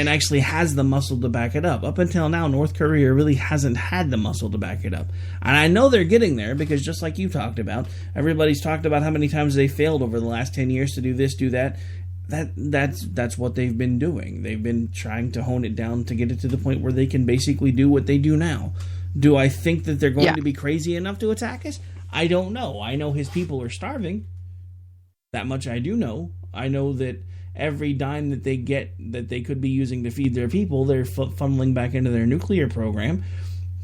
actually has the muscle to back it up. Up until now, North Korea really hasn't had the muscle to back it up. And I know they're getting there because just like you talked about, everybody's talked about how many times they failed over the last 10 years to do this, do that. That's what they've been doing. They've been trying to hone it down to get it to the point where they can basically do what they do now. Do I think that they're going to be crazy enough to attack us? I don't know. I know his people are starving. That much I do know. I know that every dime that they get that they could be using to feed their people, they're funneling back into their nuclear program.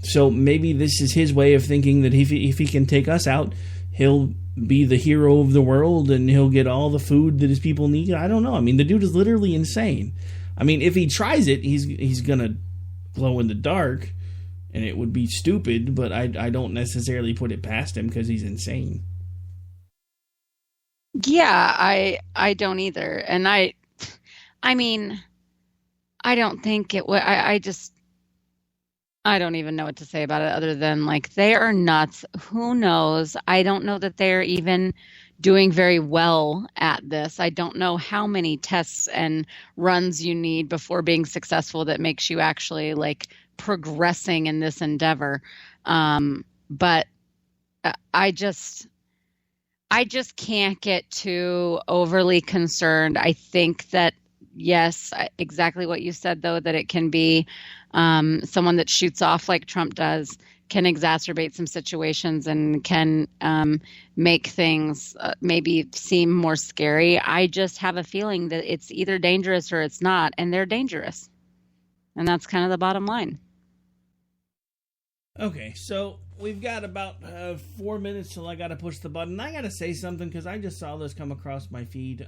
So maybe this is his way of thinking that if he can take us out, he'll be the hero of the world and he'll get all the food that his people need. I don't know. I mean, the dude is literally insane. I mean, if he tries it, he's going to glow in the dark, and it would be stupid, but I don't necessarily put it past him because he's insane. Yeah, I don't either. And I mean, I don't think it would. I don't even know what to say about it other than, like, they are nuts. Who knows? I don't know that they're even doing very well at this. I don't know how many tests and runs you need before being successful that makes you actually, like, progressing in this endeavor. But I just can't get too overly concerned. I think that, yes, exactly what you said, though, that it can be someone that shoots off like Trump does can exacerbate some situations and can make things maybe seem more scary. I just have a feeling that it's either dangerous or it's not, and they're dangerous. And that's kind of the bottom line. Okay, so we've got about 4 minutes till I got to push the button. I got to say something because I just saw this come across my feed.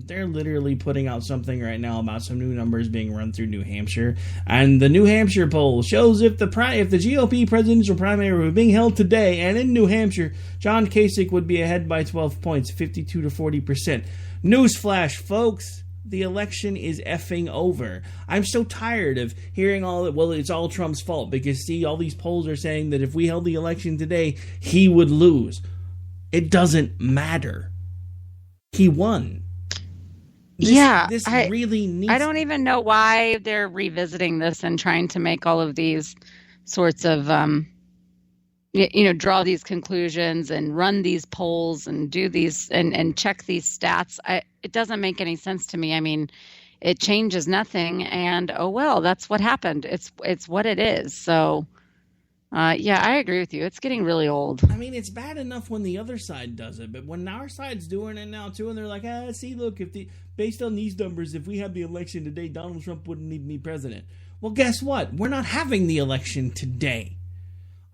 They're literally putting out something right now about some new numbers being run through New Hampshire. And the New Hampshire poll shows if the GOP presidential primary were being held today and in New Hampshire, John Kasich would be ahead by 12 points, 52 to 40%. Newsflash, folks. The election is effing over. I'm so tired of hearing all that, well, it's all Trump's fault, because, see, all these polls are saying that if we held the election today, he would lose. It doesn't matter. He won. This really needs... I don't even know why they're revisiting this and trying to make all of these sorts of, draw these conclusions and run these polls and do these and check these stats. It doesn't make any sense to me. I mean, it changes nothing, and oh well, that's what happened. It's what it is. So, yeah, I agree with you. It's getting really old. I mean, it's bad enough when the other side does it, but when our side's doing it now too, and they're like, see, look, based on these numbers, if we had the election today, Donald Trump wouldn't need to be president. Well, guess what? We're not having the election today.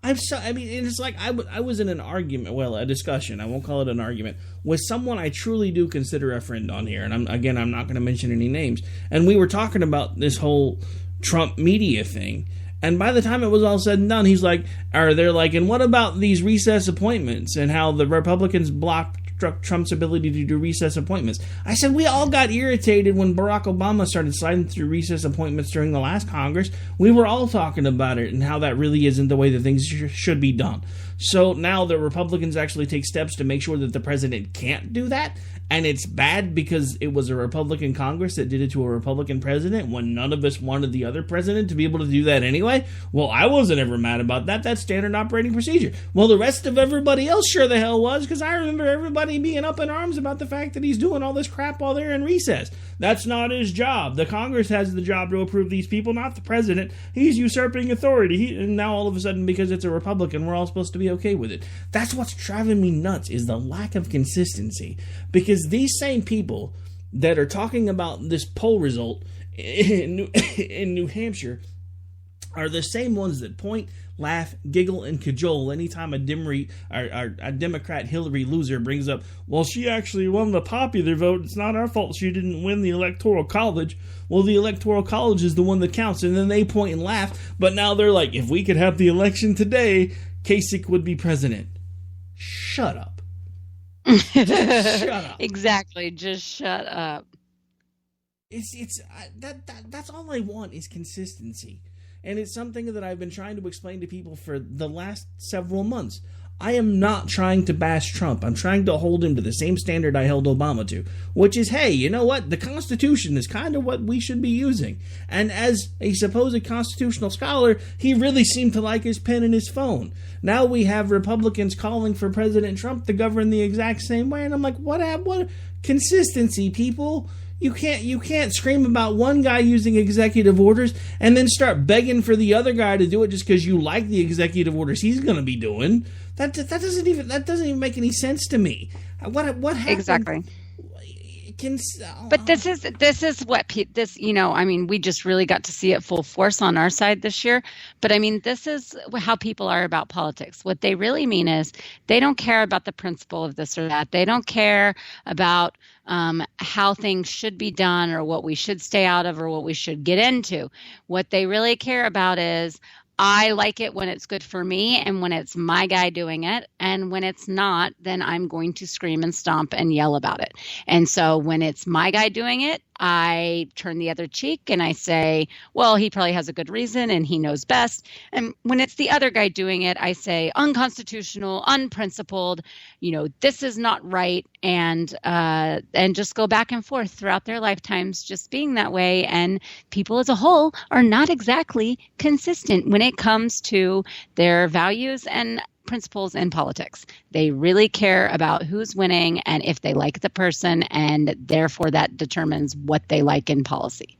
It's like I was in an argument, a discussion, I won't call it an argument, with someone I truly do consider a friend on here, and I'm not going to mention any names, and we were talking about this whole Trump media thing, and by the time it was all said and done, they're like, and what about these recess appointments, and how the Republicans blocked Trump's ability to do recess appointments. I said we all got irritated when Barack Obama started sliding through recess appointments during the last Congress. We were all talking about it and how that really isn't the way that things should be done. So now the Republicans actually take steps to make sure that the president can't do that, and it's bad because it was a Republican Congress that did it to a Republican president when none of us wanted the other president to be able to do that anyway. Well, I wasn't ever mad about that. That's standard operating procedure. Well, the rest of everybody else sure the hell was, because I remember everybody being up in arms about the fact that he's doing all this crap while they're in recess. That's not his job. The Congress has the job to approve these people, not the president. He's usurping authority. And now all of a sudden, because it's a Republican, we're all supposed to be okay with it. That's what's driving me nuts, is the lack of consistency. Because these same people that are talking about this poll result in New Hampshire are the same ones that point, laugh, giggle, and cajole anytime a Democrat Hillary loser brings up, well, she actually won the popular vote. It's not our fault she didn't win the Electoral College. Well, the Electoral College is the one that counts. And then they point and laugh. But now they're like, if we could have the election today, Kasich would be president. Shut up. Shut up. Exactly. Just shut up. That's all I want is consistency. And it's something that I've been trying to explain to people for the last several months. I am not trying to bash Trump. I'm trying to hold him to the same standard I held Obama to, which is, hey, you know what? The Constitution is kind of what we should be using. And as a supposed constitutional scholar, he really seemed to like his pen and his phone. Now we have Republicans calling for President Trump to govern the exact same way, and I'm like, what consistency, people? You can't scream about one guy using executive orders and then start begging for the other guy to do it just because you like the executive orders he's going to be doing. That doesn't even make any sense to me. What happened? Exactly. But this is what I mean, we just really got to see it full force on our side this year. But I mean, this is how people are about politics. What they really mean is they don't care about the principle of this or that. They don't care about how things should be done or what we should stay out of or what we should get into. What they really care about is, I like it when it's good for me and when it's my guy doing it. And when it's not, then I'm going to scream and stomp and yell about it. And so when it's my guy doing it, I turn the other cheek and I say, well, he probably has a good reason and he knows best. And when it's the other guy doing it, I say unconstitutional, unprincipled, this is not right. And just go back and forth throughout their lifetimes, just being that way. And people as a whole are not exactly consistent when it comes to their values and principles in politics. They really care about who's winning and if they like the person, and therefore that determines what they like in policy.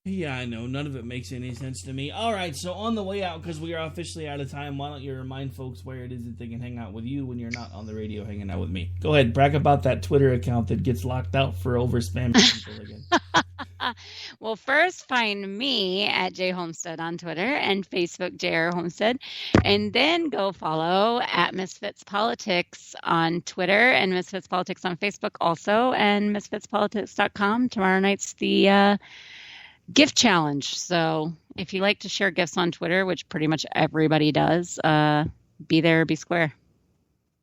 Yeah, I know. None of it makes any sense to me. All right, so on the way out, because we are officially out of time, why don't you remind folks where it is that they can hang out with you when you're not on the radio hanging out with me? Go ahead, brag about that Twitter account that gets locked out for over-spamming people again. Well, first find me at J Homestead on Twitter and Facebook JR Homestead, and then go follow at Misfits Politics on Twitter and Misfits Politics on Facebook also, and misfitspolitics.com. Tomorrow night's the gift challenge. So if you like to share gifts on Twitter, which pretty much everybody does, be there, be square.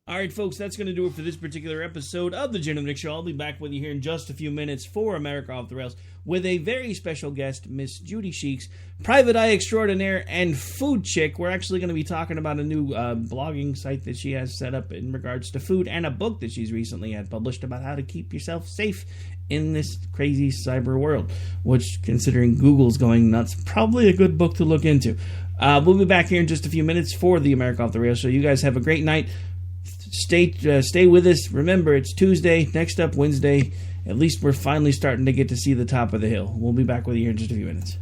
All right, folks, that's going to do it for this particular episode of the Jim and Nick Show. I'll be back with you here in just a few minutes for America Off the Rails with a very special guest, Miss Judy Sheeks, private eye extraordinaire and food chick. We're actually going to be talking about a new blogging site that she has set up in regards to food, and a book that she's recently had published about how to keep yourself safe in this crazy cyber world, which, considering Google's going nuts, probably a good book to look into. We'll be back here in just a few minutes for the America Off the Rails Show. You guys have a great night. Stay with us. Remember, it's Tuesday. Next up, Wednesday. At least we're finally starting to get to see the top of the hill. We'll be back with you here in just a few minutes.